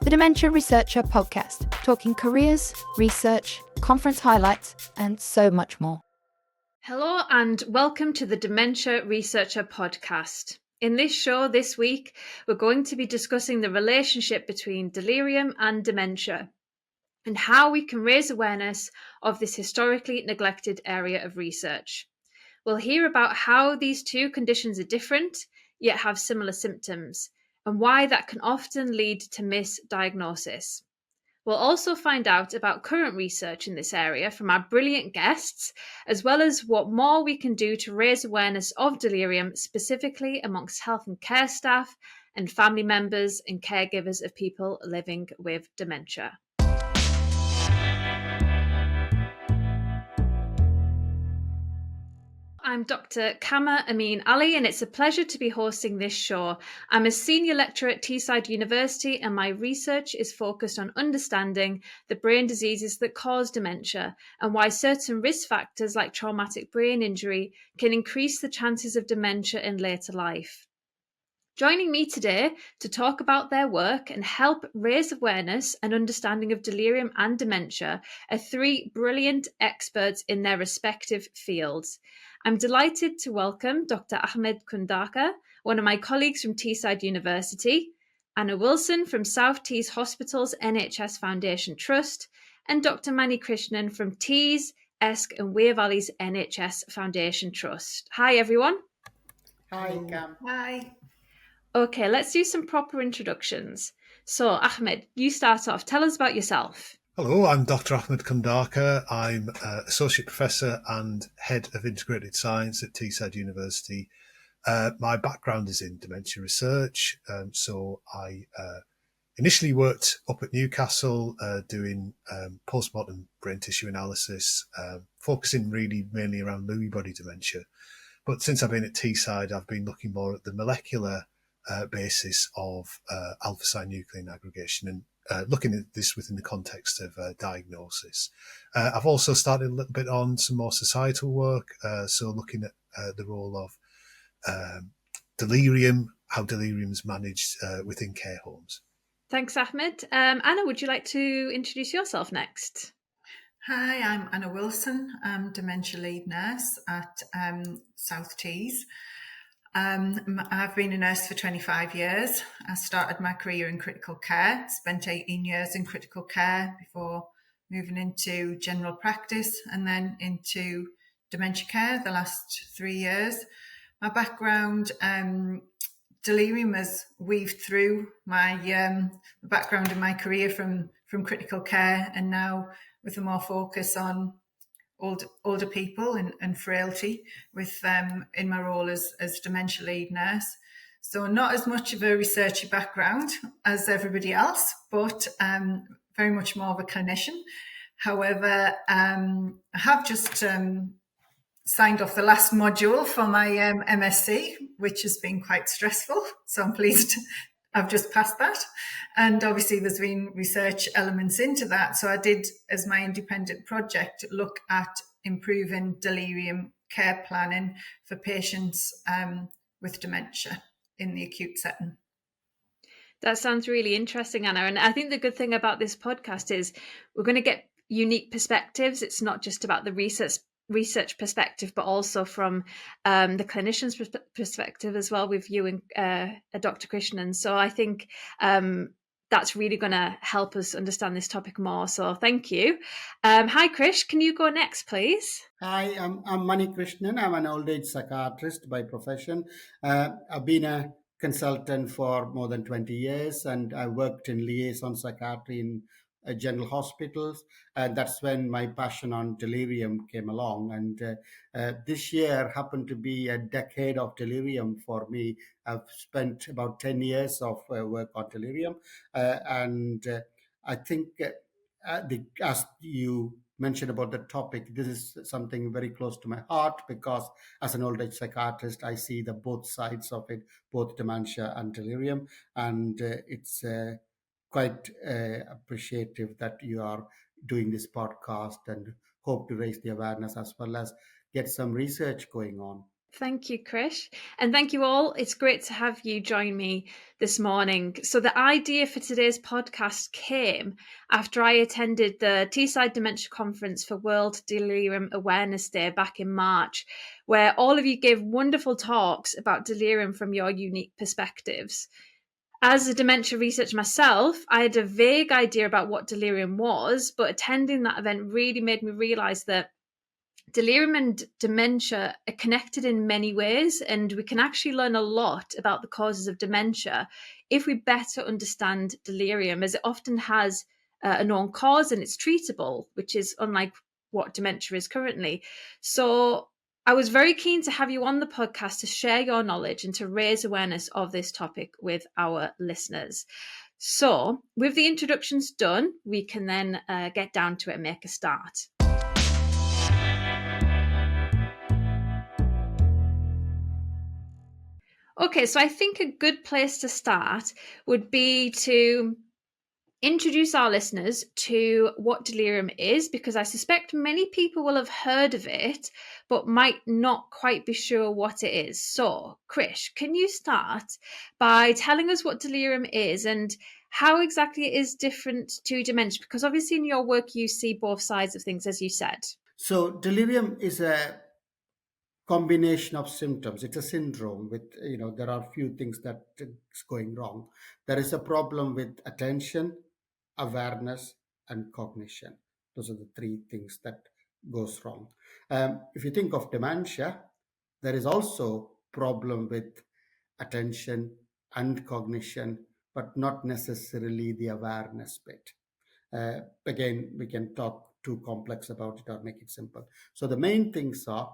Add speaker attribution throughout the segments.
Speaker 1: the Dementia Researcher Podcast, talking careers, research, conference highlights, and so much more.
Speaker 2: Hello and welcome to the Dementia Researcher Podcast. In this show this week, we're going to be discussing the relationship between delirium and dementia and how we can raise awareness of this historically neglected area of research. We'll hear about how these two conditions are different, yet have similar symptoms, and why that can often lead to misdiagnosis. We'll also find out about current research in this area from our brilliant guests, as well as what more we can do to raise awareness of delirium, specifically amongst health and care staff and family members and caregivers of people living with dementia. I'm Dr Kamar Ameen-Ali, and it's a pleasure to be hosting this show. I'm a senior lecturer at Teesside University, and my research is focused on understanding the brain diseases that cause dementia and why certain risk factors like traumatic brain injury can increase the chances of dementia in later life. Joining me today to talk about their work and help raise awareness and understanding of delirium and dementia are three brilliant experts in their respective fields. I'm delighted to welcome Dr Ahmad Khundakar, one of my colleagues from Teesside University, Anna Wilson from South Tees Hospital's NHS Foundation Trust, and Dr Mani Krishnan from Tees, Esk and Wear Valley's NHS Foundation Trust. Hi everyone.
Speaker 3: Hi Cam.
Speaker 2: Hi. Okay, let's do some proper introductions. So, Ahmed, you start off. Tell us about yourself.
Speaker 3: Hello, I'm Dr Ahmad Khundakar. I'm Associate Professor and Head of Integrated Science at Teesside University. My background is in dementia research, so I initially worked up at Newcastle doing postmortem brain tissue analysis, focusing really mainly around Lewy body dementia. But since I've been at Teesside, I've been looking more at the molecular basis of alpha-synuclein aggregation and looking at this within the context of diagnosis. I've also started a little bit on some more societal work, so looking at the role of delirium, how delirium is managed within care homes.
Speaker 2: Thanks, Ahmed. Anna, would you like to introduce yourself next?
Speaker 4: Hi, I'm Anna Wilson. I'm dementia lead nurse at South Tees. I've been a nurse for 25 years. I started my career in critical care, spent 18 years in critical care before moving into general practice and then into dementia care the last 3 years. My background, delirium has weaved through my background in my career from critical care, and now with a more focus on older people and frailty with in my role as dementia lead nurse. So not as much of a researchy background as everybody else, but very much more of a clinician. However, I have just signed off the last module for my MSc, which has been quite stressful. So I'm pleased I've just passed that. And obviously there's been research elements into that. So I did, as my independent project, look at improving delirium care planning for patients with dementia in the acute setting.
Speaker 2: That sounds really interesting, Anna. And I think the good thing about this podcast is we're going to get unique perspectives. It's not just about the research perspective, but also from the clinician's perspective as well with you and Dr. Krishnan. So I think that's really going to help us understand this topic more. So thank you. Hi, Krish. Can you go next, please?
Speaker 5: Hi, I'm Mani Krishnan. I'm an old age psychiatrist by profession. I've been a consultant for more than 20 years, and I worked in liaison psychiatry in general hospitals. And that's when my passion on delirium came along. And this year happened to be a decade of delirium for me. I've spent about 10 years of work on delirium. I think as you mentioned about the topic, this is something very close to my heart because as an old age psychiatrist, I see the both sides of it, both dementia and delirium. And it's quite appreciative that you are doing this podcast and hope to raise the awareness as well as get some research going on.
Speaker 2: Thank you, Krish. And thank you all. It's great to have you join me this morning. So the idea for today's podcast came after I attended the Teesside Dementia Conference for World Delirium Awareness Day back in March, where all of you gave wonderful talks about delirium from your unique perspectives. As a dementia researcher myself, I had a vague idea about what delirium was, but attending that event really made me realise that delirium and dementia are connected in many ways, and we can actually learn a lot about the causes of dementia if we better understand delirium, as it often has a known cause and it's treatable, which is unlike what dementia is currently. So I was very keen to have you on the podcast to share your knowledge and to raise awareness of this topic with our listeners. So with the introductions done, we can then get down to it and make a start. Okay, so I think a good place to start would be to introduce our listeners to what delirium is, because I suspect many people will have heard of it, but might not quite be sure what it is. So, Krish, can you start by telling us what delirium is and how exactly it is different to dementia? Because obviously in your work, you see both sides of things, as you said.
Speaker 5: So delirium is a combination of symptoms. It's a syndrome with, there are few things that is going wrong. There is a problem with attention, awareness, and cognition. Those are the three things that goes wrong. If you think of dementia, there is also problem with attention and cognition, but not necessarily the awareness bit. Again, we can talk too complex about it or make it simple. So the main things are,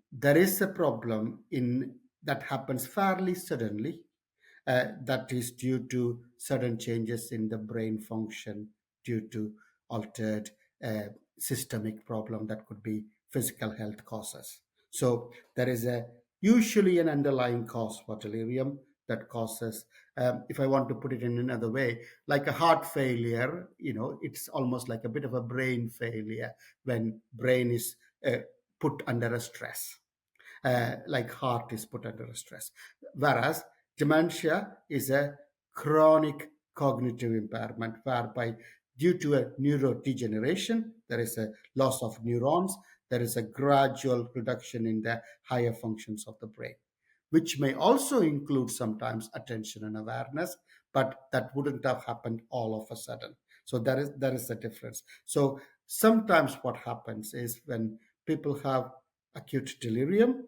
Speaker 5: there is a problem in that happens fairly suddenly, that is due to sudden changes in the brain function due to altered systemic problem that could be physical health causes. So there is usually an underlying cause for delirium that causes, if I want to put it in another way, like a heart failure, it's almost like a bit of a brain failure when brain is put under a stress, like heart is put under a stress. Whereas dementia is a chronic cognitive impairment whereby due to a neurodegeneration, there is a loss of neurons, there is a gradual reduction in the higher functions of the brain, which may also include sometimes attention and awareness, but that wouldn't have happened all of a sudden. So there is a difference. So sometimes what happens is when people have acute delirium,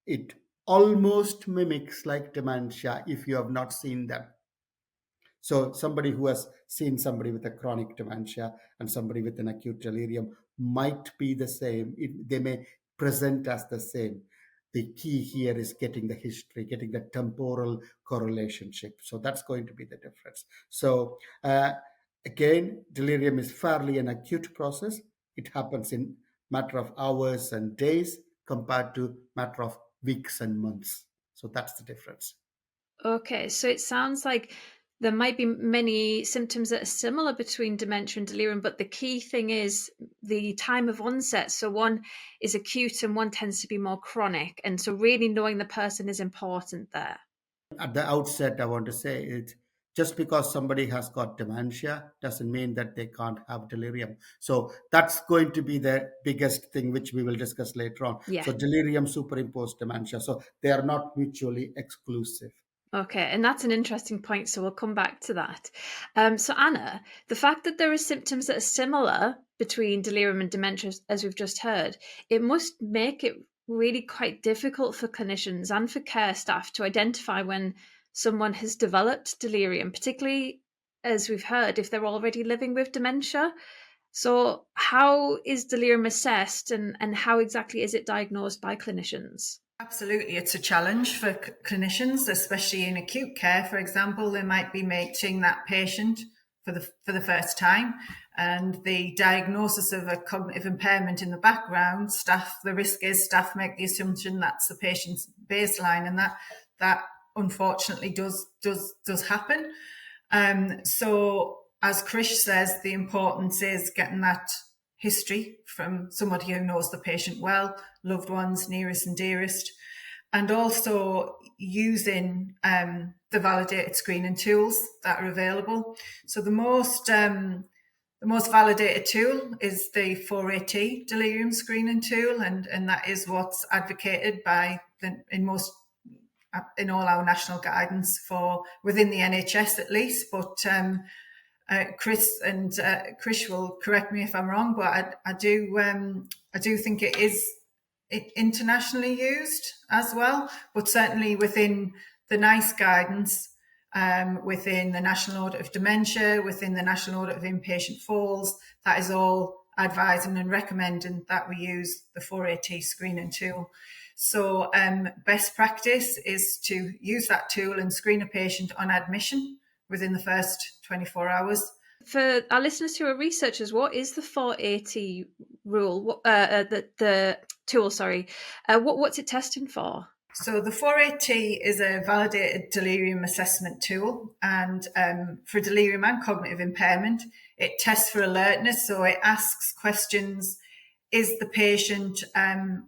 Speaker 5: it almost mimics like dementia if you have not seen them. So somebody who has seen somebody with a chronic dementia and somebody with an acute delirium might be the same. They may present as the same. The key here is getting the history, getting the temporal correlationship. So that's going to be the difference. So again, delirium is fairly an acute process. It happens in matter of hours and days compared to matter of weeks and months. So that's the difference.
Speaker 2: Okay, so it sounds like there might be many symptoms that are similar between dementia and delirium, but the key thing is the time of onset. So one is acute and one tends to be more chronic. And so really knowing the person is important there.
Speaker 5: At the outset, I want to say it, just because somebody has got dementia doesn't mean that they can't have delirium. So that's going to be the biggest thing, which we will discuss later on.
Speaker 2: Yeah.
Speaker 5: So delirium superimposed dementia. So they are not mutually exclusive.
Speaker 2: Okay, and that's an interesting point, so we'll come back to that. So Anna, the fact that there are symptoms that are similar between delirium and dementia, as we've just heard, it must make it really quite difficult for clinicians and for care staff to identify when someone has developed delirium, particularly, as we've heard, if they're already living with dementia. So how is delirium assessed and how exactly is it diagnosed by clinicians?
Speaker 4: Absolutely, it's a challenge for clinicians, especially in acute care. For example, they might be meeting that patient for the first time, and the diagnosis of a cognitive impairment in the background, the risk is staff make the assumption that's the patient's baseline, and that unfortunately does happen. So as Krish says, the importance is getting that history from somebody who knows the patient well, loved ones, nearest and dearest, and also using the validated screening tools that are available. So the most validated tool is the 4AT delirium screening tool, and that is what's advocated by in all our national guidance for within the NHS at least. But Chris will correct me if I'm wrong, but I do think it is internationally used as well, but certainly within the NICE guidance, within the National Audit of Dementia, within the National Audit of Inpatient Falls, that is all advising and recommending that we use the 4AT screening tool. So best practice is to use that tool and screen a patient on admission within the first 24 hours.
Speaker 2: For our listeners who are researchers, what is the 4AT rule? The tool, sorry. What's it testing for?
Speaker 4: So the 4AT is a validated delirium assessment tool, and for delirium and cognitive impairment, it tests for alertness. So it asks questions: is the patient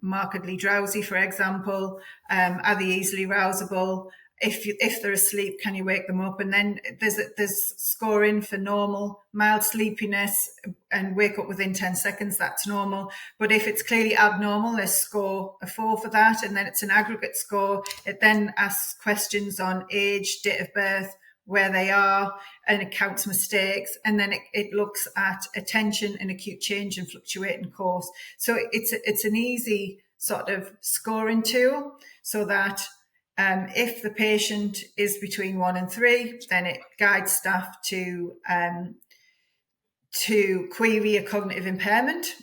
Speaker 4: markedly drowsy, for example? Are they easily rousable? If they're asleep, can you wake them up? And then there's scoring for normal, mild sleepiness, and wake up within 10 seconds. That's normal. But if it's clearly abnormal, they score a 4 for that. And then it's an aggregate score. It then asks questions on age, date of birth, where they are, and it counts mistakes. And then it looks at attention and acute change and fluctuating course. So it's an easy sort of scoring tool, so that if the patient is between 1 and 3, then it guides staff to query a cognitive impairment.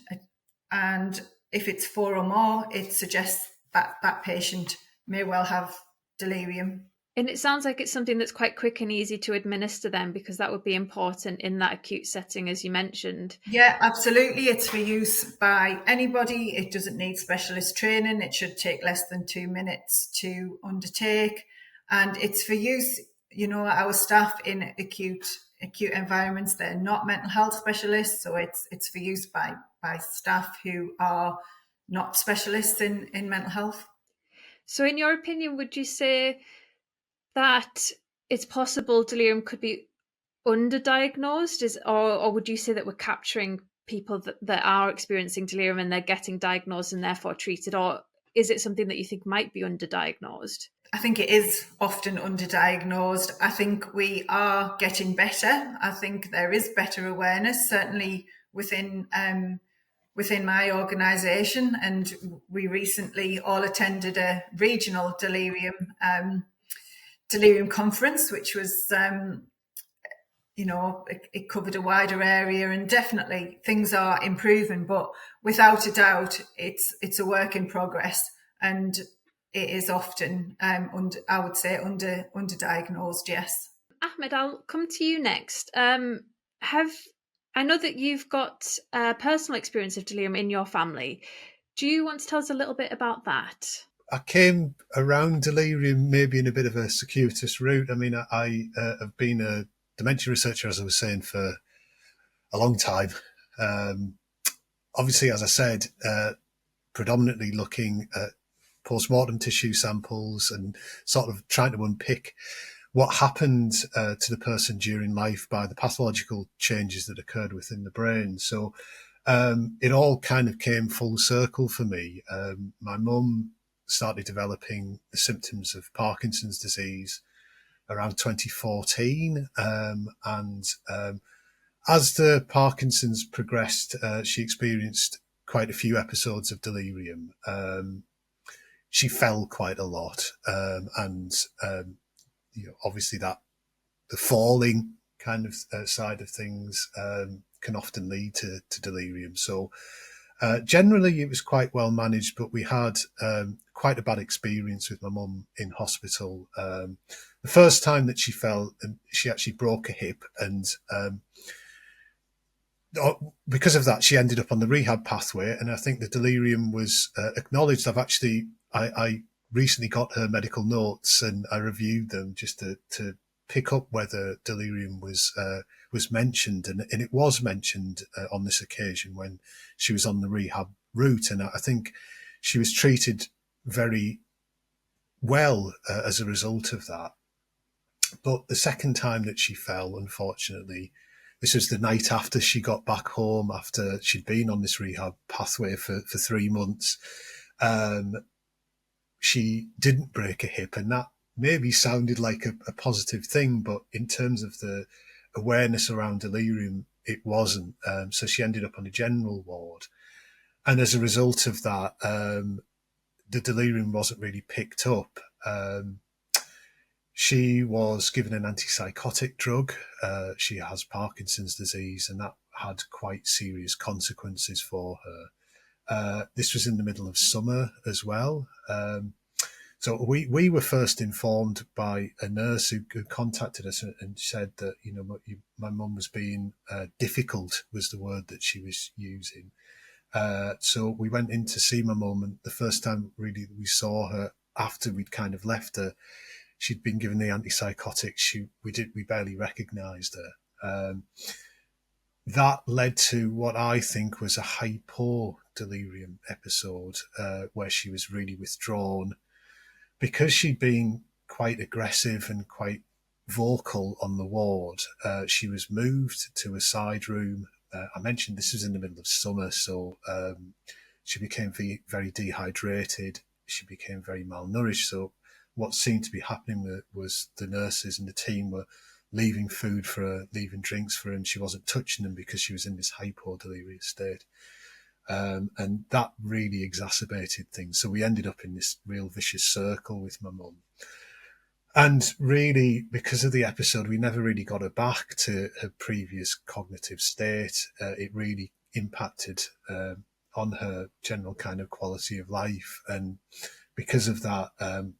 Speaker 4: And if it's 4 or more, it suggests that that patient may well have delirium.
Speaker 2: And it sounds like it's something that's quite quick and easy to administer then, because that would be important in that acute setting, as you mentioned.
Speaker 4: Yeah, absolutely. It's for use by anybody. It doesn't need specialist training. It should take less than 2 minutes to undertake. And it's for use, our staff in acute environments, they're not mental health specialists. So it's for use by staff who are not specialists in mental health.
Speaker 2: So in your opinion, would you say that it's possible delirium could be underdiagnosed, or would you say that we're capturing people that are experiencing delirium and they're getting diagnosed and therefore treated, or is it something that you think might be underdiagnosed?
Speaker 4: I think it is often underdiagnosed. I think we are getting better. I think there is better awareness, certainly within my organisation, and we recently all attended a regional delirium conference, which was, it covered a wider area, and definitely things are improving, but without a doubt, it's a work in progress, and it is often, I would say, underdiagnosed, yes.
Speaker 2: Ahmed, I'll come to you next. I know that you've got personal experience of delirium in your family. Do you want to tell us a little bit about that?
Speaker 3: I came around delirium maybe in a bit of a circuitous route. I mean, I have been a dementia researcher, as I was saying, for a long time. Obviously, as I said, predominantly looking at post-mortem tissue samples and sort of trying to unpick what happened to the person during life by the pathological changes that occurred within the brain. So it all kind of came full circle for me. My mum started developing the symptoms of Parkinson's disease around 2014. As the Parkinson's progressed, she experienced quite a few episodes of delirium. She fell quite a lot. Obviously that the falling kind of side of things can often lead to delirium. So generally it was quite well managed, but we had quite a bad experience with my mum in hospital. The first time that she fell, she actually broke a hip, and because of that, she ended up on the rehab pathway, and I think the delirium was acknowledged. I recently got her medical notes and I reviewed them just to pick up whether delirium was mentioned, and it was mentioned on this occasion when she was on the rehab route, and I think she was treated very well as a result of that. But the second time that she fell, unfortunately, this was the night after she got back home, after she'd been on this rehab pathway for 3 months. She didn't break a hip, and that maybe sounded like a positive thing, but in terms of the awareness around delirium, it wasn't. So she ended up on a general ward. And as a result of that, the delirium wasn't really picked up. She was given an antipsychotic drug. She has Parkinson's disease, and that had quite serious consequences for her. This was in the middle of summer as well. So we were first informed by a nurse who contacted us and said that, my mum was being difficult, was the word that she was using. So we went in to see my mum, and the first time really we saw her after we'd kind of left her, she'd been given the antipsychotics. We barely recognised her. That led to what I think was a hypodelirium episode, where she was really withdrawn. Because she'd been quite aggressive and quite vocal on the ward, she was moved to a side room. I mentioned this was in the middle of summer, so she became very dehydrated. She became very malnourished. So what seemed to be happening was the nurses and the team were leaving food for her, leaving drinks for her, and she wasn't touching them because she was in this hypodelirious state. And that really exacerbated things. So we ended up in this real vicious circle with my mum. And really, because of the episode, we never really got her back to her previous cognitive state. It really impacted on her general kind of quality of life. And because of that,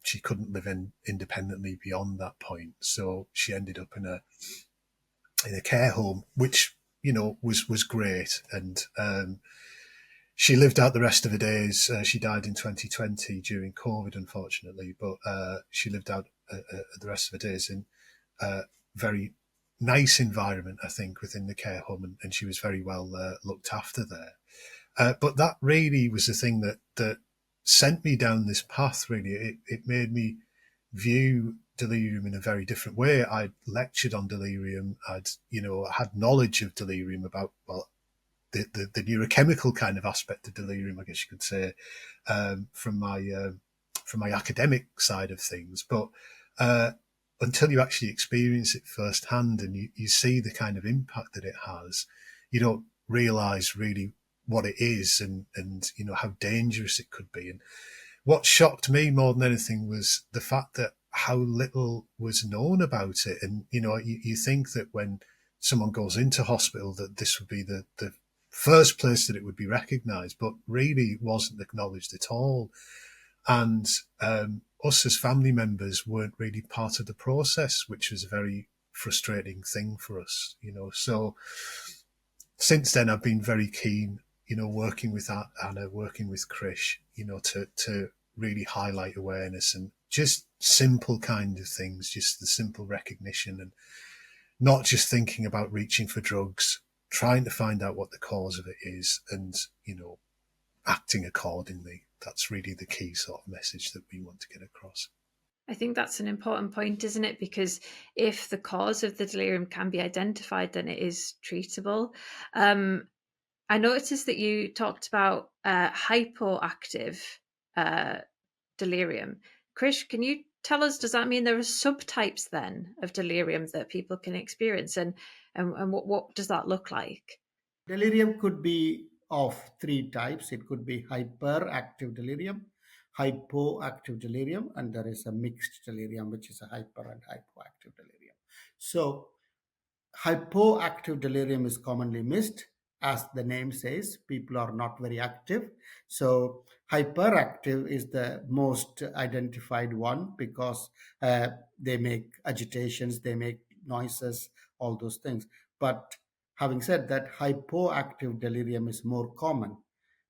Speaker 3: she couldn't live independently beyond that point. So she ended up in a care home, which, was great. And she lived out the rest of her days. She died in 2020 during COVID, unfortunately, but she lived out the rest of her days in a very nice environment, I think, within the care home, and she was very well looked after there. But that really was the thing that sent me down this path, really. It made me view delirium in a very different way. I'd lectured on delirium. I'd had knowledge of delirium about, the neurochemical kind of aspect of delirium, I guess you could say, from my academic side of things. But until you actually experience it firsthand and you see the kind of impact that it has, you don't realise really what it is and how dangerous it could be. And what shocked me more than anything was the fact that how little was known about it. And you think that when someone goes into hospital that this would be the first place that it would be recognised, but really it wasn't acknowledged at all. And us as family members weren't really part of the process, which was a very frustrating thing for us, So since then, I've been very keen, working with Anna, working with Krish, to really highlight awareness and just simple kind of things, just the simple recognition and not just thinking about reaching for drugs, trying to find out what the cause of it is and, acting accordingly. That's really the key sort of message that we want to get across.
Speaker 2: I think that's an important point, isn't it? Because if the cause of the delirium can be identified, then it is treatable. I noticed that you talked about hypoactive delirium. Krish, can you tell us, does that mean there are subtypes then of delirium that people can experience? And what does that look like?
Speaker 5: Delirium could be of 3 types. It could be hyperactive delirium, hypoactive delirium, and there is a mixed delirium, which is a hyper and hypoactive delirium. So hypoactive delirium is commonly missed. As the name says, people are not very active. So hyperactive is the most identified one because they make agitations, they make noises, all those things. But having said that, hypoactive delirium is more common.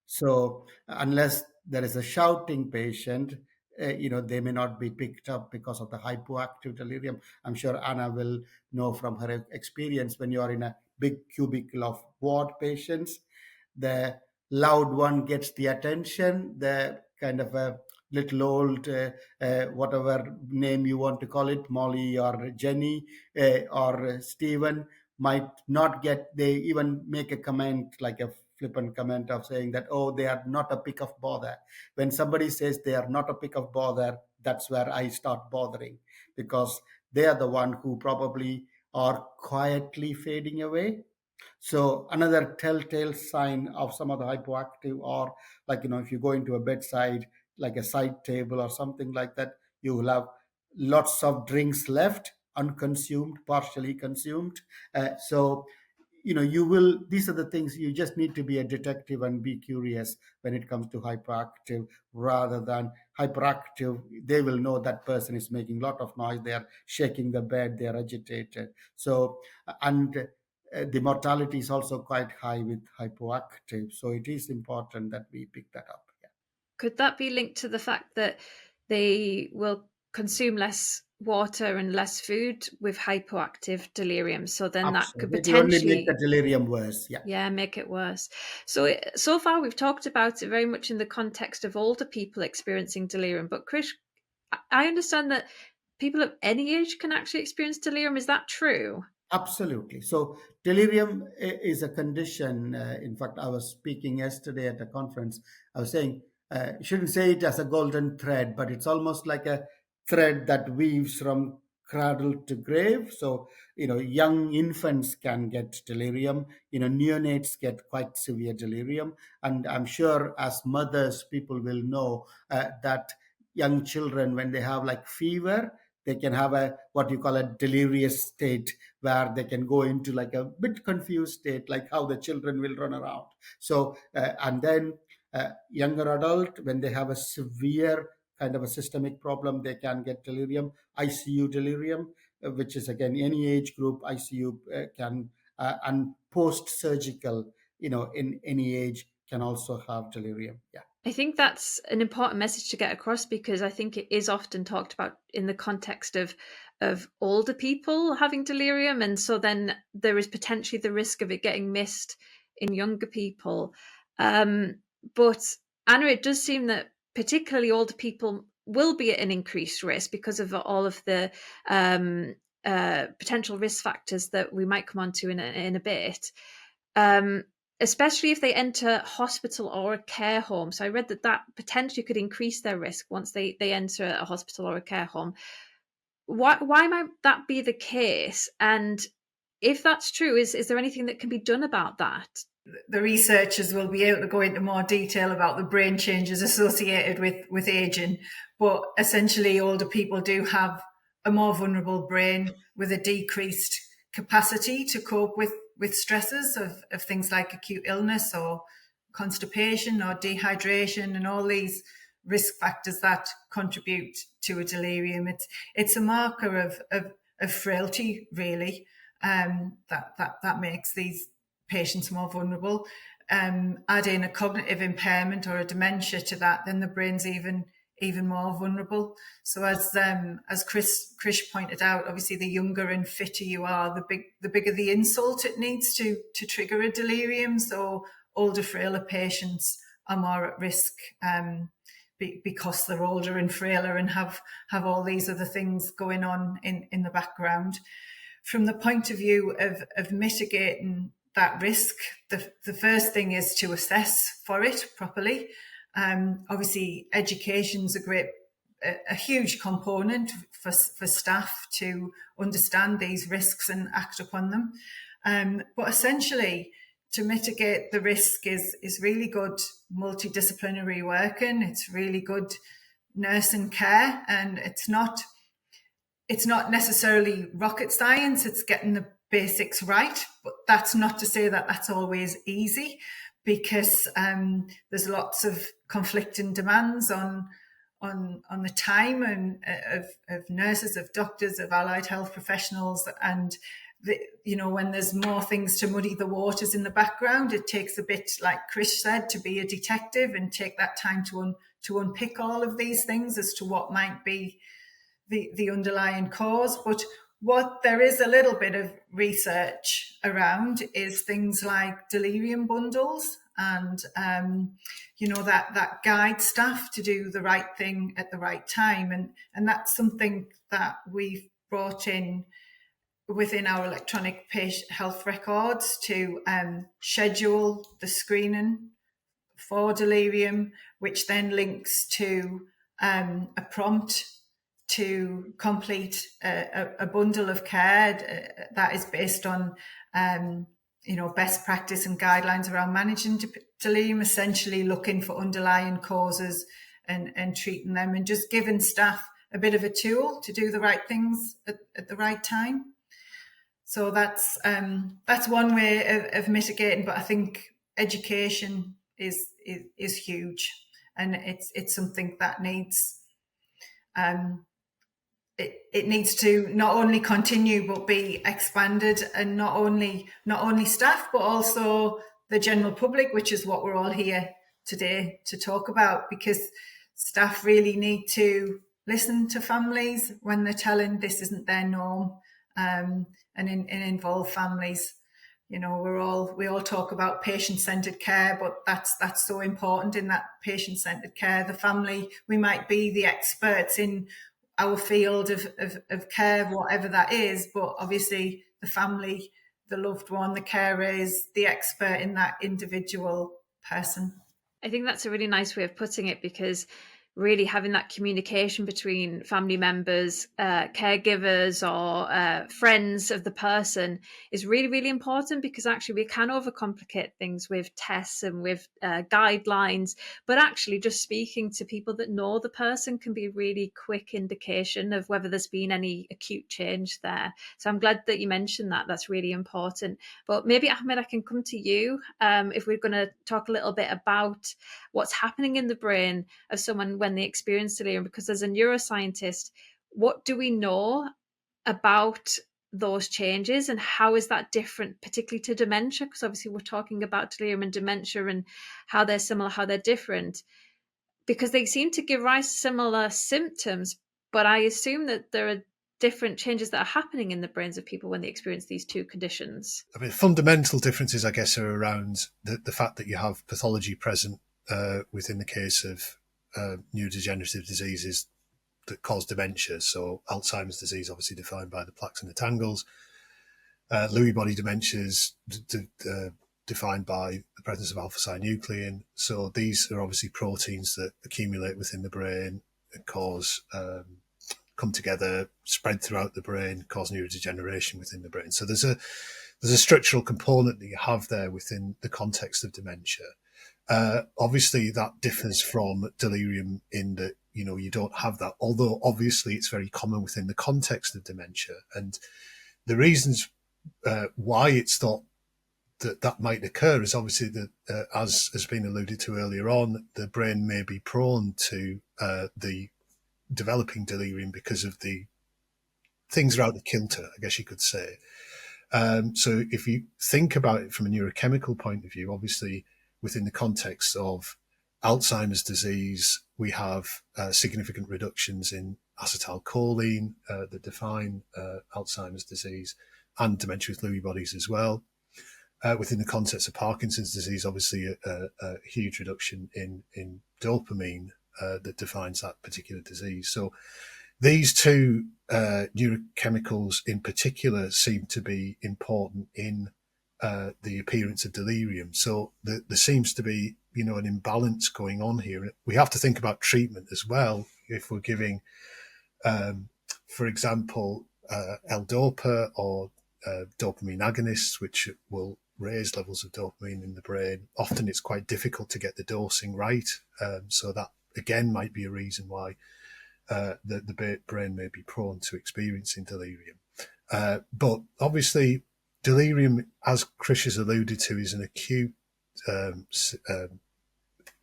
Speaker 5: So unless there is a shouting patient, they may not be picked up because of the hypoactive delirium. I'm sure Anna will know from her experience when you are in a big cubicle of ward patients, the loud one gets the attention, the kind of a little old, whatever name you want to call it, Molly or Jenny or Stephen, might not get, they even make a comment, like a flippant comment of saying that, oh, they are not a pick of bother. When somebody says they are not a pick of bother, that's where I start bothering, because they are the one who probably are quietly fading away. So another telltale sign of some of the hypoactive, or like, if you go into a bedside, like a side table or something like that, you will have lots of drinks left, unconsumed, partially consumed. So you will, these are the things, you just need to be a detective and be curious when it comes to hyperactive. Rather than hyperactive, they will know that person is making a lot of noise, they are shaking the bed, they are agitated. So, and the mortality is also quite high with hypoactive, so it is important that we pick that up. Yeah.
Speaker 2: Could that be linked to the fact that they will consume less water and less food with hypoactive delirium? So then that could
Speaker 5: Absolutely. It will only make
Speaker 2: potentially,
Speaker 5: the delirium worse.
Speaker 2: yeah, make it worse. So far we've talked about it very much in the context of older people experiencing delirium. But Krish, I understand that people of any age can actually experience delirium. Is that true?
Speaker 5: Absolutely. So delirium is a condition. In fact, I was speaking yesterday at a conference. I was saying, you shouldn't say it as a golden thread, but it's almost like a thread that weaves from cradle to grave. So, young infants can get delirium. Neonates get quite severe delirium. And I'm sure as mothers, people will know that young children, when they have like fever, they can have a what you call a delirious state, where they can go into like a bit confused state, like how the children will run around. So and then younger adult, when they have a severe kind of a systemic problem, they can get delirium, ICU delirium, which is again any age group. ICU can and post surgical, in any age, can also have delirium. Yeah.
Speaker 2: I think that's an important message to get across, because I think it is often talked about in the context of older people having delirium, and so then there is potentially the risk of it getting missed in younger people. But Anna, it does seem that particularly older people will be at an increased risk because of all of the potential risk factors that we might come on to in a bit. Especially if they enter hospital or a care home. So I read that potentially could increase their risk once they enter a hospital or a care home. Why might that be the case? And if that's true, is there anything that can be done about that?
Speaker 4: The researchers will be able to go into more detail about the brain changes associated with aging, but essentially older people do have a more vulnerable brain with a decreased capacity to cope with stresses of things like acute illness or constipation or dehydration and all these risk factors that contribute to a delirium. It's a marker of frailty, really, that makes these patients more vulnerable. Add in a cognitive impairment or a dementia to that, then the brain's even more vulnerable. So as Krish pointed out, obviously the younger and fitter you are, the bigger the insult it needs to trigger a delirium. So older, frailer patients are more at risk because they're older and frailer and have all these other things going on in the background. From the point of view of mitigating that risk, the first thing is to assess for it properly. Obviously, education's a huge component for staff to understand these risks and act upon them. But essentially, to mitigate the risk is really good multidisciplinary working. It's really good nursing care, and it's not necessarily rocket science. It's getting the basics right, but that's not to say that that's always easy, because there's lots of conflicting demands on the time and of nurses, of doctors, of allied health professionals, and when there's more things to muddy the waters in the background, it takes a bit, like Krish said, to be a detective and take that time to unpick all of these things as to what might be the underlying cause. But what there is a little bit of research around is things like delirium bundles. and that guide staff to do the right thing at the right time, and that's something that we've brought in within our electronic patient health records to schedule the screening for delirium, which then links to a prompt to complete a bundle of care that is based on best practice and guidelines around managing delirium, essentially looking for underlying causes and treating them, and just giving staff a bit of a tool to do the right things at the right time. So that's one way of mitigating, but I think education is huge, and it's something that needs it needs to not only continue but be expanded, and not only staff but also the general public, which is what we're all here today to talk about, because staff really need to listen to families when they're telling this isn't their norm, and involve families. We all talk about patient-centered care, but that's so important in that patient-centered care. The family, we might be the experts in our field of care, whatever that is, but obviously the family, the loved one, the carer is the expert in that individual person.
Speaker 2: I think that's a really nice way of putting it, because really having that communication between family members, caregivers, or friends of the person is really, really important, because actually we can overcomplicate things with tests and with guidelines, but actually just speaking to people that know the person can be a really quick indication of whether there's been any acute change there. So I'm glad that you mentioned that. That's really important. But maybe, Ahmed, I can come to you if we're going to talk a little bit about what's happening in the brain of someone when they experience delirium, because as a neuroscientist, what do we know about those changes, and how is that different, particularly to dementia? Because obviously we're talking about delirium and dementia and how they're similar, how they're different, because they seem to give rise to similar symptoms, but I assume that there are different changes that are happening in the brains of people when they experience these two conditions.
Speaker 3: I mean, fundamental differences, I guess, are around the fact that you have pathology present within the case of neurodegenerative diseases that cause dementia. So Alzheimer's disease, obviously defined by the plaques and the tangles. Lewy body dementia is defined by the presence of alpha-synuclein. So these are obviously proteins that accumulate within the brain and cause come together, spread throughout the brain, cause neurodegeneration within the brain. So there's a structural component that you have there within the context of dementia. Obviously, that differs from delirium in that, you don't have that, although obviously it's very common within the context of dementia. And the reasons why it's thought that might occur is obviously that, as has been alluded to earlier on, the brain may be prone to the developing delirium because of the things are out of kilter, I guess you could say. So if you think about it from a neurochemical point of view, obviously within the context of Alzheimer's disease, we have significant reductions in acetylcholine that define Alzheimer's disease, and dementia with Lewy bodies as well. Within the context of Parkinson's disease, obviously a huge reduction in dopamine that defines that particular disease. So these two neurochemicals in particular seem to be important in the appearance of delirium. So there seems to be, an imbalance going on here. We have to think about treatment as well. If we're giving, for example, L-DOPA or dopamine agonists, which will raise levels of dopamine in the brain, often it's quite difficult to get the dosing right. So that, again, might be a reason why the brain may be prone to experiencing delirium. But obviously, delirium, as Krish has alluded to, is an acute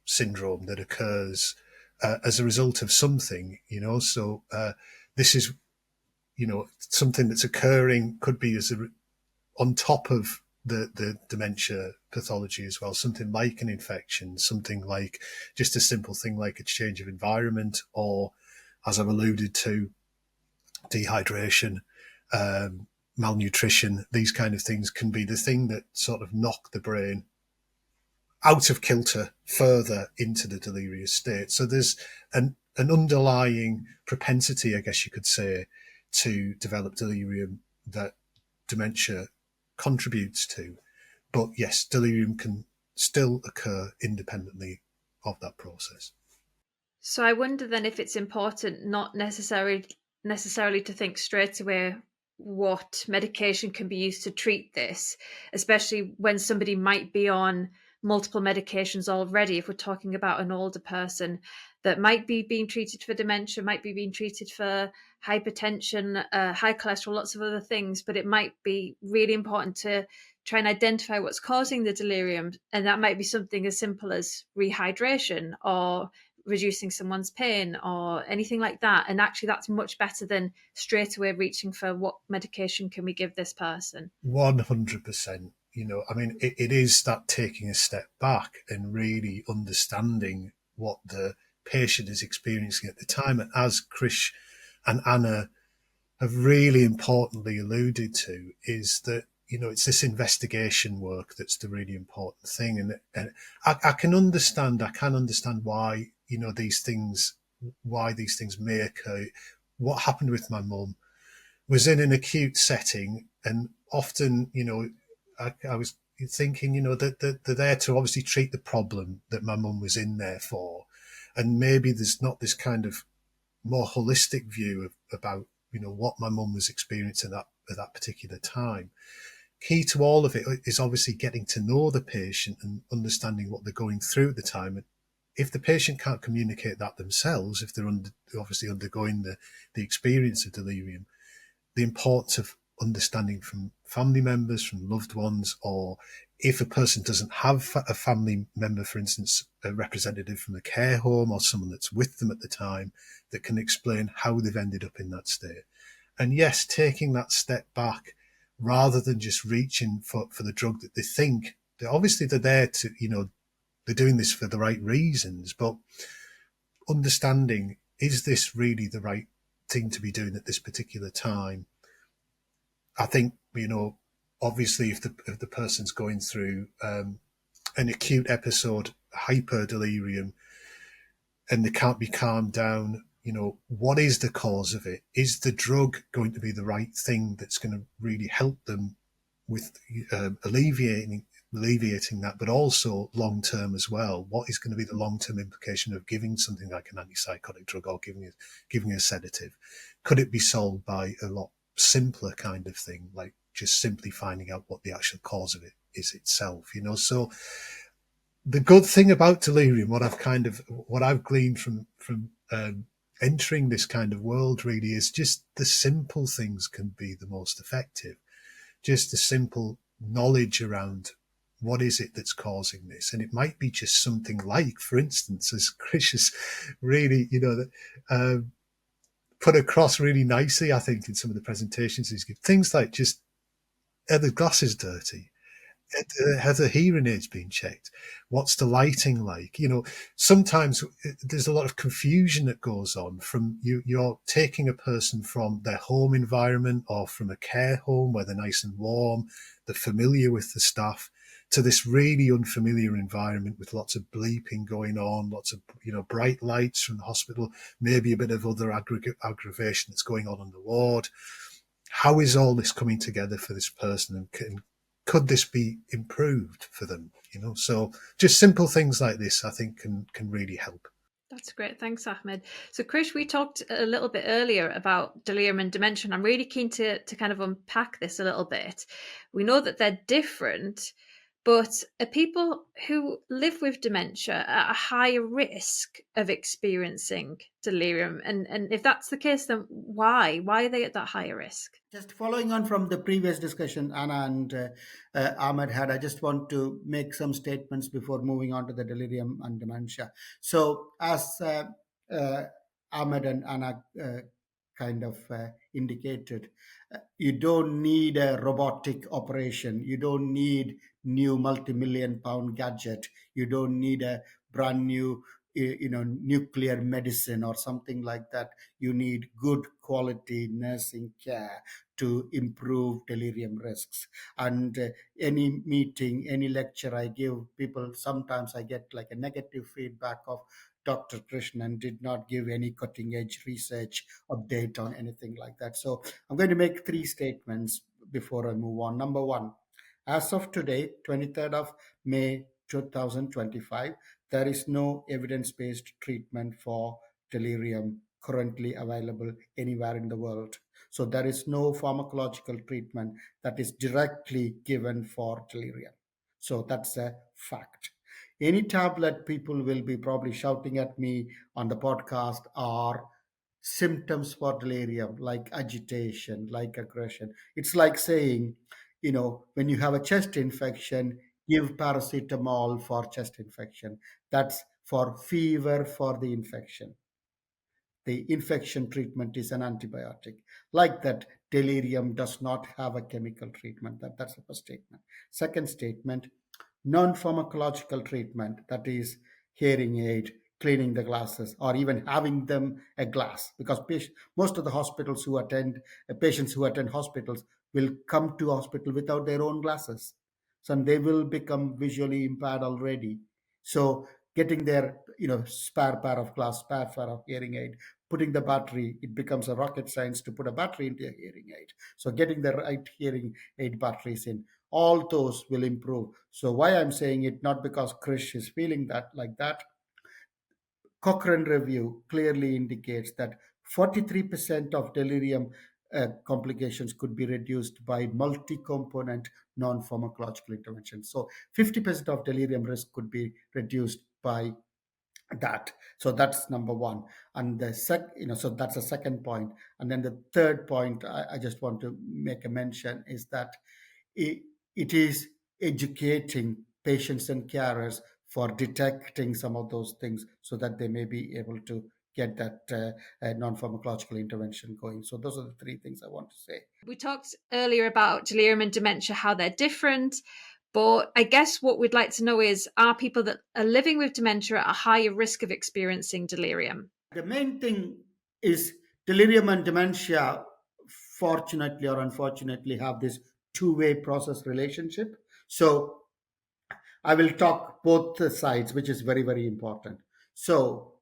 Speaker 3: syndrome that occurs as a result of something, So this is, something that's occurring, could be on top of the dementia pathology as well, something like an infection, something like just a simple thing like a change of environment, or, as I've alluded to, dehydration, malnutrition. These kind of things can be the thing that sort of knock the brain out of kilter further into the delirious state. So there's an underlying propensity, I guess you could say, to develop delirium that dementia contributes to. But yes, delirium can still occur independently of that process.
Speaker 2: So I wonder then if it's important not necessarily to think straight away what medication can be used to treat this, especially when somebody might be on multiple medications already. If we're talking about an older person that might be being treated for dementia, might be being treated for hypertension, high cholesterol, lots of other things, but it might be really important to try and identify what's causing the delirium. And that might be something as simple as rehydration or reducing someone's pain or anything like that. And actually that's much better than straight away reaching for what medication can we give this person.
Speaker 3: 100%. I mean, it is that taking a step back and really understanding what the patient is experiencing at the time. And as Krish and Anna have really importantly alluded to, is that, it's this investigation work that's the really important thing. And I can understand why, these things may occur. What happened with my mum was in an acute setting, and often, I was thinking, that they're there to obviously treat the problem that my mum was in there for. And maybe there's not this kind of more holistic view about, what my mum was experiencing at that particular time. Key to all of it is obviously getting to know the patient and understanding what they're going through at the time. And if the patient can't communicate that themselves, if they're obviously undergoing the experience of delirium, the importance of understanding from family members, from loved ones, or if a person doesn't have a family member, for instance, a representative from a care home or someone that's with them at the time that can explain how they've ended up in that state. And yes, taking that step back rather than just reaching for the drug that they think, obviously they're there to, they're doing this for the right reasons, but understanding, is this really the right thing to be doing at this particular time? I think, obviously if the person's going through an acute episode, hyperdelirium, and they can't be calmed down, what is the cause of it? Is the drug going to be the right thing that's going to really help them with alleviating that, but also long-term as well? What is going to be the long-term implication of giving something like an antipsychotic drug or giving a sedative? Could it be solved by a lot simpler kind of thing, like just simply finding out what the actual cause of it is itself? So the good thing about delirium, what I've gleaned from entering this kind of world really, is just the simple things can be the most effective. Just the simple knowledge around what is it that's causing this. And it might be just something like, for instance, as Krish has really, put across really nicely, I think, in some of the presentations he's given, things like just, are the glasses dirty? Has the hearing aids been checked? What's the lighting like? Sometimes there's a lot of confusion that goes on from you're taking a person from their home environment or from a care home where they're nice and warm, they're familiar with the staff, to this really unfamiliar environment with lots of bleeping going on, lots of bright lights from the hospital, maybe a bit of other aggravation that's going on the ward. How is all this coming together for this person, and could this be improved for them? So just simple things like this, I think, can really help.
Speaker 2: That's great. Thanks, Ahmed. So, Krish, we talked a little bit earlier about delirium and dementia. I'm really keen to kind of unpack this a little bit. We know that they're different, but are people who live with dementia at a higher risk of experiencing delirium? And if that's the case, then why? Why are they at that higher risk?
Speaker 5: Just following on from the previous discussion Anna and Ahmed had, I just want to make some statements before moving on to the delirium and dementia. So as Ahmed and Anna kind of indicated, you don't need a robotic operation. You don't need new multi-million-pound gadget. You don't need a brand new nuclear medicine or something like that. You need good quality nursing care to improve delirium risks. And any meeting, any lecture I give people, sometimes I get like a negative feedback of Dr. Krishnan did not give any cutting edge research update on anything like that. So I'm going to make 3 statements before I move on. Number one, as of today, 23rd of May 2025, there is no evidence-based treatment for delirium currently available anywhere in the world. So there is no pharmacological treatment that is directly given for delirium. So that's a fact. Any tablet people will be probably shouting at me on the podcast are symptoms for delirium, like agitation, like aggression. It's like saying, when you have a chest infection, give paracetamol for chest infection. That's for fever for the infection. The infection treatment is an antibiotic. Like that, delirium does not have a chemical treatment. That's the first statement. Second statement, non-pharmacological treatment, that is hearing aid, cleaning the glasses, or even having them a glass, because most of the hospitals who attend patients who attend hospitals will come to hospital without their own glasses, so they will become visually impaired already. So getting their spare pair of glass, spare pair of hearing aid, putting the battery, it becomes a rocket science to put a battery into a hearing aid. So getting the right hearing aid batteries in, all those will improve. So why I'm saying it, not because Krish is feeling that like that. Cochrane review clearly indicates that 43% of delirium complications could be reduced by multi-component non-pharmacological intervention. So 50% of delirium risk could be reduced by that. So that's number one. And so that's the second point. And then the third point I just want to make a mention is that it is educating patients and carers for detecting some of those things so that they may be able to get that non-pharmacological intervention going. So those are the 3 things I want to say.
Speaker 2: We talked earlier about delirium and dementia, how they're different. But I guess what we'd like to know is, are people that are living with dementia at a higher risk of experiencing delirium?
Speaker 5: The main thing is delirium and dementia, fortunately or unfortunately, have this two-way process relationship. So I will talk both sides, which is very, very important. So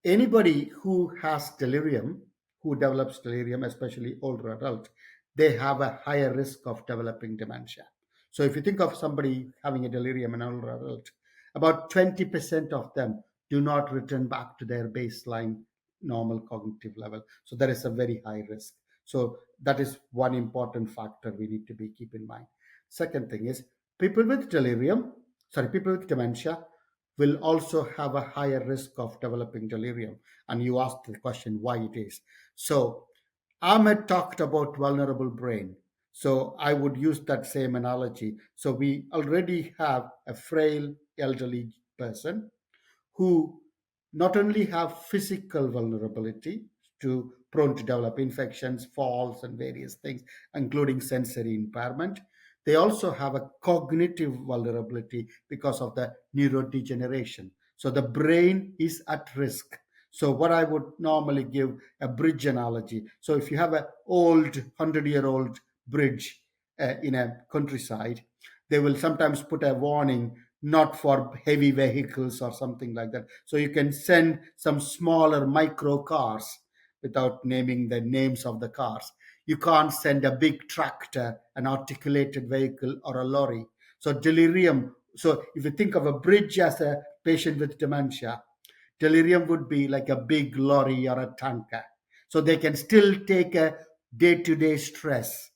Speaker 5: anybody who has delirium, who develops delirium, especially older adult, they have a higher risk of developing dementia. So if you think of somebody having a delirium, an older adult, about 20% of them do not return back to their baseline normal cognitive level. So there is a very high risk. So that is one important factor we need to keep in mind. Second thing is people with dementia will also have a higher risk of developing delirium. And you asked the question why it is. So Ahmed talked about vulnerable brain. So I would use that same analogy. So we already have a frail elderly person who not only have physical vulnerability to prone to develop infections, falls, and various things, including sensory impairment, they also have a cognitive vulnerability because of the neurodegeneration. So the brain is at risk. So what I would normally give a bridge analogy. So if you have an old 100-year-old bridge in a countryside, they will sometimes put a warning not for heavy vehicles or something like that. So you can send some smaller micro cars without naming the names of the cars. You can't send a big tractor, an articulated vehicle, or a lorry. So delirium. So if you think of a bridge as a patient with dementia, delirium would be like a big lorry or a tanker. So they can still take a day-to-day stress.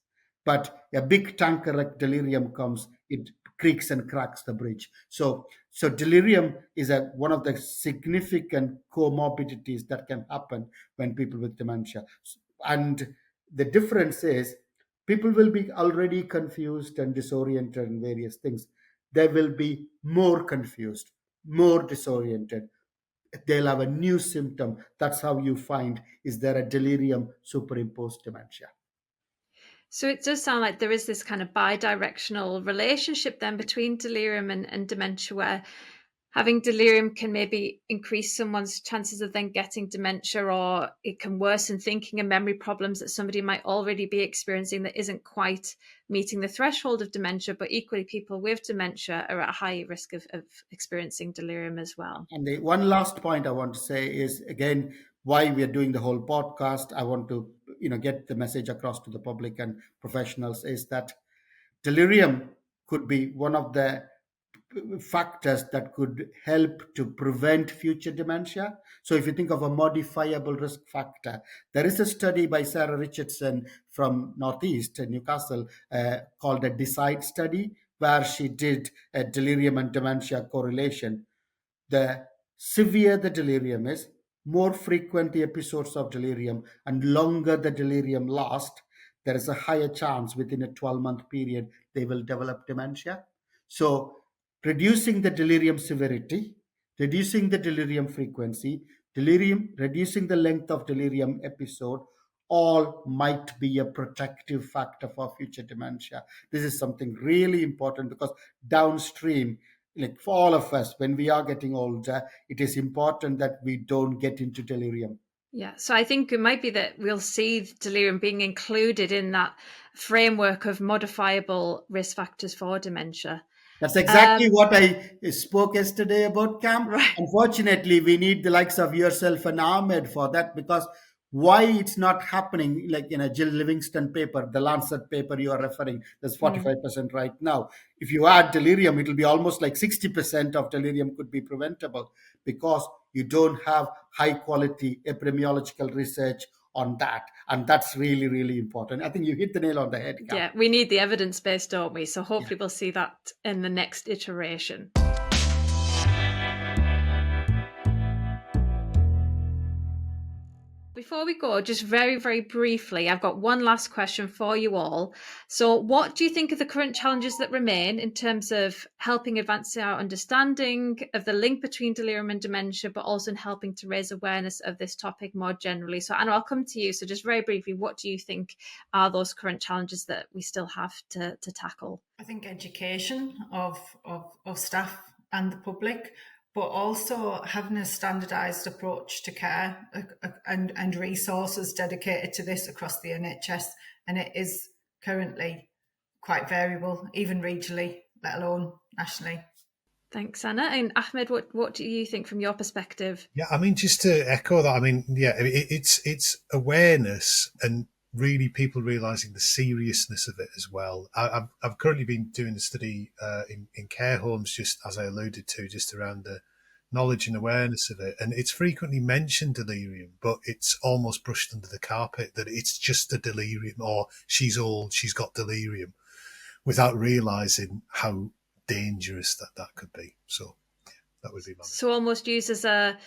Speaker 5: But a big tanker like delirium comes, it creaks and cracks the bridge. So delirium is one of the significant comorbidities that can happen when people with dementia. And the difference is people will be already confused and disoriented in various things. They will be more confused, more disoriented. They'll have a new symptom. That's how you find, is there a delirium superimposed dementia?
Speaker 2: So it does sound like there is this kind of bi-directional relationship then between delirium and dementia, where having delirium can maybe increase someone's chances of then getting dementia, or it can worsen thinking and memory problems that somebody might already be experiencing that isn't quite meeting the threshold of dementia. But equally, people with dementia are at a high risk of experiencing delirium as well.
Speaker 5: And the one last point I want to say is, again, why we are doing the whole podcast. I want to, get the message across to the public and professionals, is that delirium could be one of the factors that could help to prevent future dementia. So if you think of a modifiable risk factor, there is a study by Sarah Richardson from Northeast Newcastle called a Deicide study, where she did a delirium and dementia correlation. The severe the delirium is, more frequent the episodes of delirium and longer the delirium lasts, there is a higher chance within a 12-month period they will develop dementia. So reducing the delirium severity, reducing the delirium frequency, reducing the length of delirium episode, all might be a protective factor for future dementia. This is something really important, because downstream, like for all of us, when we are getting older, it is important that we don't get into delirium.
Speaker 2: Yeah, so I think it might be that we'll see delirium being included in that framework of modifiable risk factors for dementia.
Speaker 5: That's exactly what I spoke yesterday about, Cam.
Speaker 2: Right.
Speaker 5: Unfortunately, we need the likes of yourself and Ahmed for that, because why it's not happening, like in a Jill Livingston paper, the Lancet paper you are referring, there's 45% right now. If you add delirium, it will be almost like 60% of delirium could be preventable, because you don't have high quality epidemiological research on that. And that's really, really important. I think you hit the nail on the head, Cam.
Speaker 2: Yeah, we need the evidence base, don't we? So hopefully we'll see that in the next iteration. Before we go, just very, very briefly, I've got one last question for you all. So what do you think are the current challenges that remain in terms of helping advance our understanding of the link between delirium and dementia, but also in helping to raise awareness of this topic more generally? So Anna, I'll come to you. So just very briefly, what do you think are those current challenges that we still have to tackle?
Speaker 4: I think education of staff and the public, but also having a standardised approach to care and resources dedicated to this across the NHS. And it is currently quite variable, even regionally, let alone nationally.
Speaker 2: Thanks, Anna. And Ahmed, what do you think from your perspective?
Speaker 3: Yeah, I mean, just to echo that, I mean, yeah, it's awareness and really people realising the seriousness of it as well. I've currently been doing a study in care homes, just as I alluded to, just around the knowledge and awareness of it. And it's frequently mentioned, delirium, but it's almost brushed under the carpet that it's just a delirium, or she's old, she's got delirium, without realising how dangerous that could be. So yeah, that would be my
Speaker 2: So almost used as a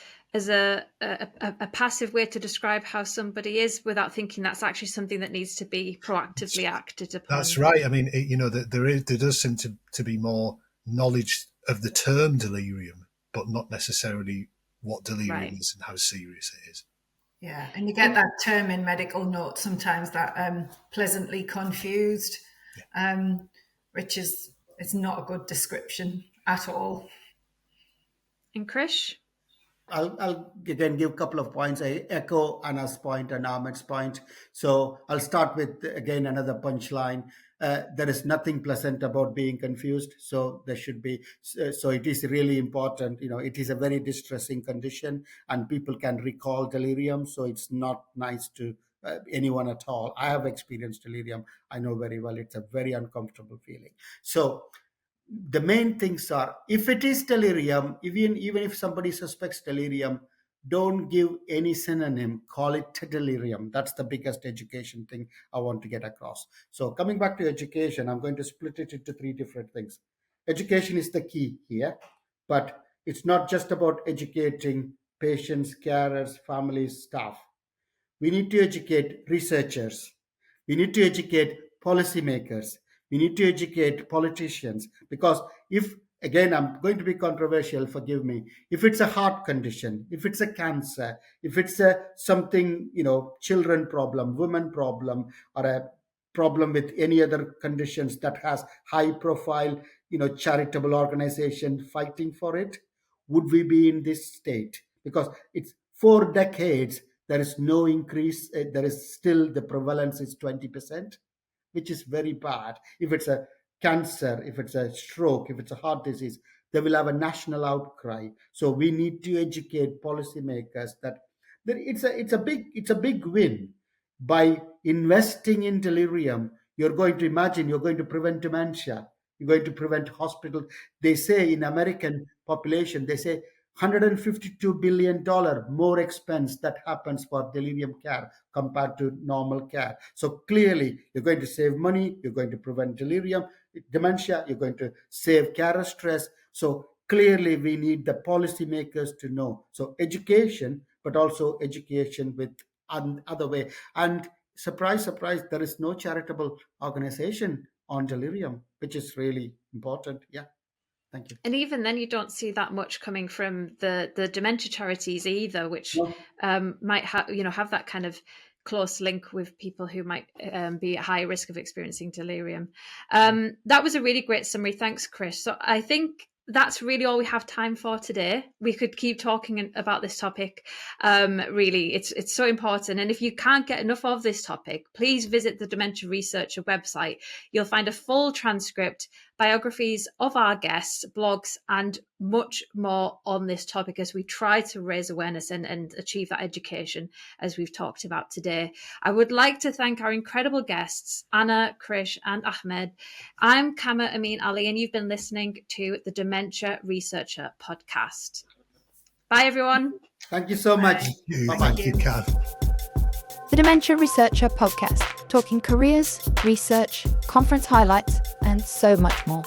Speaker 2: passive way to describe how somebody is, without thinking that's actually something that needs to be proactively acted upon.
Speaker 3: That's right. I mean, there does seem to be more knowledge of the term delirium, but not necessarily what delirium is and how serious it is.
Speaker 4: Yeah, and you get that term in medical notes sometimes, that pleasantly confused, which is not a good description at all.
Speaker 2: And Krish?
Speaker 5: I'll again give a couple of points. I echo Anna's point and Ahmed's point. So I'll start with, again, another punchline. There is nothing pleasant about being confused. So there should be. So it is really important. It is a very distressing condition, and people can recall delirium. So it's not nice to anyone at all. I have experienced delirium. I know very well. It's a very uncomfortable feeling. So the main things are, if it is delirium, even if somebody suspects delirium, don't give any synonym, call it delirium. That's the biggest education thing I want to get across. So coming back to education, I'm going to split it into three different things. Education is the key here, but it's not just about educating patients, carers, families, staff. We need to educate researchers. We need to educate policymakers. We need to educate politicians, because if, again, I'm going to be controversial, forgive me, if it's a heart condition, if it's a cancer, if it's something, children problem, women problem, or a problem with any other conditions that has high profile, charitable organization fighting for it, would we be in this state? Because it's 4 decades, there is no increase. There is still, the prevalence is 20%, which is very bad. If it's a cancer, if it's a stroke, if it's a heart disease, they will have a national outcry. So we need to educate policymakers that it's a big win. By investing in delirium, you're going to prevent dementia. You're going to prevent hospital. They say in American population, they say $152 billion more expense that happens for delirium care compared to normal care. So clearly, you're going to save money, you're going to prevent delirium, dementia, you're going to save carer stress. So clearly, we need the policymakers to know. So education, but also education with other way. And surprise, surprise, there is no charitable organization on delirium, which is really important. Yeah. Thank you.
Speaker 2: And even then, you don't see that much coming from the dementia charities either, which might have that kind of close link with people who might be at high risk of experiencing delirium. That was a really great summary. Thanks, Chris. So I think that's really all we have time for today. We could keep talking about this topic. Really, it's so important. And if you can't get enough of this topic, please visit the Dementia Researcher website. You'll find a full transcript, biographies of our guests, blogs, and much more on this topic as we try to raise awareness and achieve that education as we've talked about today. I would like to thank our incredible guests, Anna, Krish, and Ahmed. I'm Kamar Ameen-Ali, and you've been listening to the Dementia Researcher Podcast. Bye, everyone.
Speaker 5: Thank you so much.
Speaker 3: Thank you, Kat.
Speaker 1: The Dementia Researcher Podcast, talking careers, research, conference highlights, and so much more.